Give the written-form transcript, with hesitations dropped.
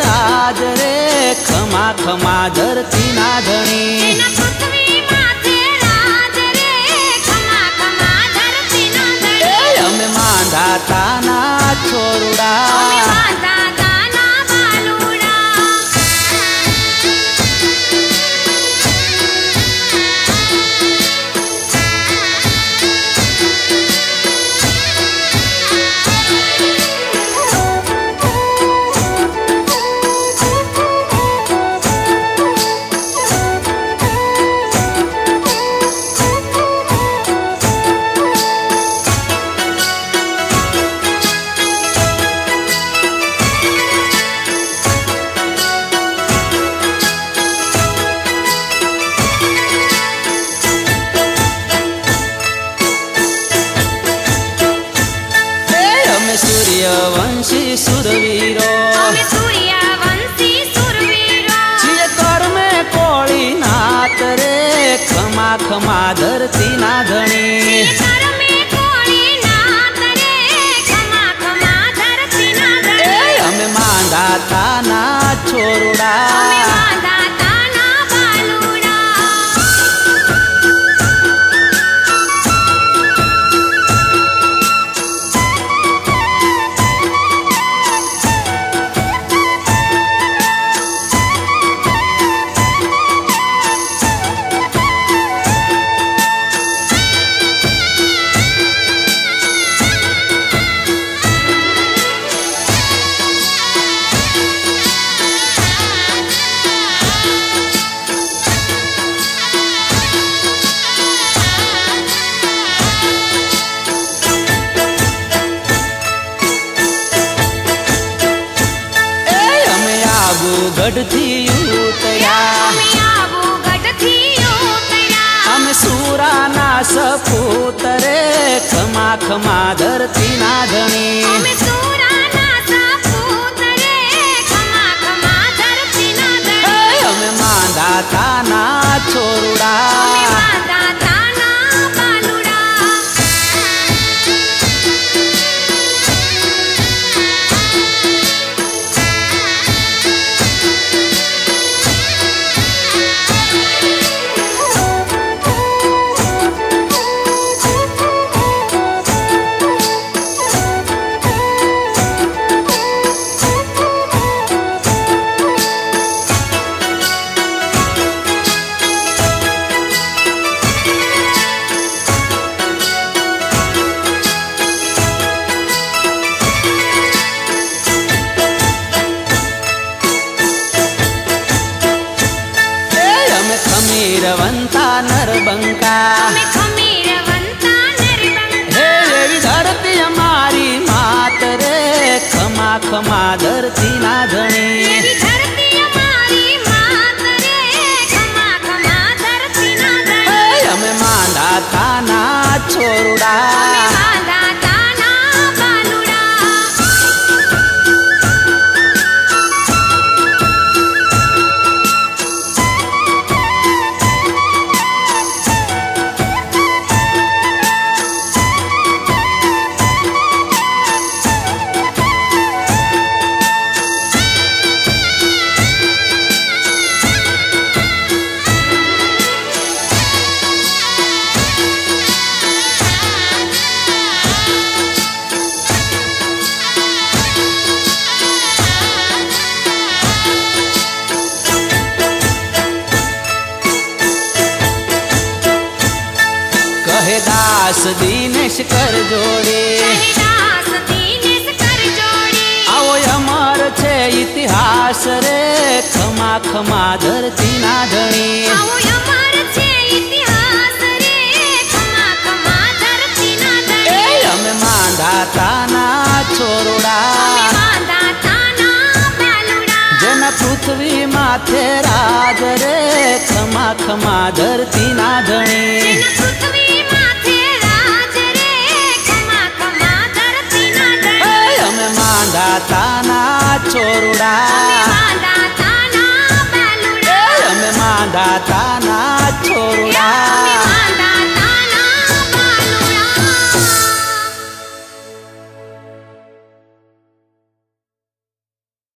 राज रे खमा खमा धरती ना धनी हमें मांधा ताना छोरुड़ा सूर्यवंशी सुरवीरो छिए कर में कोड़ी नात रे खमा खमा धरती ना धनी हमें मांधा ताना छोरुड़ा गढ़ थी उतरा हम सूरा ना सपूत रे खमा खमा धरती ना धनी हमें मांधा ताना छोरुड़ा खमीरवंता नरबंका हे देवी धरती हमारी मात रे खमा खमा धरती ना धनी हमें मांधा ताना छोरुड़ा કહે દાસ દિનેશ કર જોડી આવો અમર છે ઇતિહાસ રે ખમા ખમા ધરતી ના ધણી અમે માંધાતાના છોરડા જેના પૃથ્વી માથે રાજ રે ખમા ખમા ધરતી ના ધણી અમે માંધાતાના છોરડા